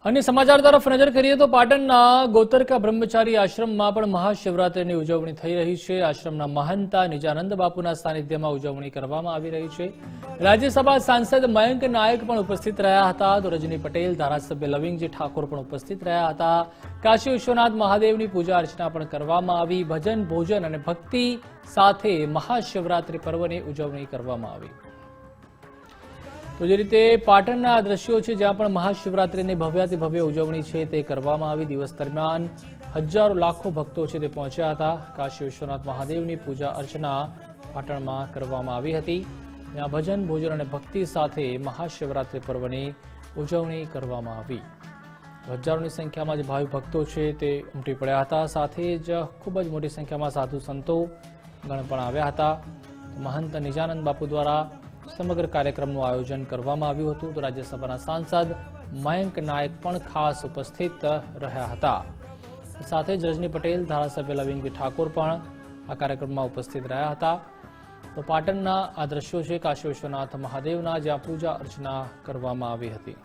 अन्य समाचार तरफ नजर करिए तो पाटणना गोतरका ब्रह्मचारी आश्रममां पण महाशिवरात्रिनी उजवणी थई रही छे। आश्रमना महंता निजानंद बापूना सानिध्यमां उजवणी करवामां आवी रही छे। राज्यसभा सांसद मयंक नायक पण उपस्थित रह्या हता तो रजनी पटेल, धारासभ्य लविंगजी ठाकोर पण उपस्थित रह्या हता। काशी विश्वनाथ महादेवनी पूजा अर्चना पण करवामां आवी। भजन भोजन अने भक्ति साथे महाशिवरात्रि पर्वनी उजवणी करवामां आवी। तो जे रीते पाटणना दृश्यो छे ज्यां पण महाशिवरात्रिनी भव्याति भव्य उजवणी छे ते करवामां आवी। दिवस दरमियान हजारों लाखों भक्तो छे ते पहोंच्या हता। काशी विश्वनाथ महादेवनी पूजा अर्चना पाटणमां करवामां आवी हती। ज्यां भजन भोजन अने भक्ति साथे महाशिवरात्रि पर्वनी उजवणी करवामां आवी। हजारोनी संख्यामां जे भाविक भक्तो छे ते उमटी पड्या हता। साथे ज खूब ज मोटी संख्यामां साधु संतो गण पण आव्या हता। महंत निजानंद बापू द्वारा समग्र कार्यक्रमનું આયોજન કરવામાં આવ્યું હતું તો રાજ્યસભાના સાંસદ મયંક નાયક પણ ખાસ ઉપસ્થિત રહ્યા હતા। સાથે જ રજની પટેલ, ધારાસભ્ય લવિંગજી ઠાકોર પણ આ કાર્યક્રમમાં ઉપસ્થિત રહ્યા હતા। તો પાટણના આ દ્રશ્યો છે કાશી વિશ્વનાથ મહાદેવના જ્યાં પૂજા અર્ચના કરવામાં આવી હતી।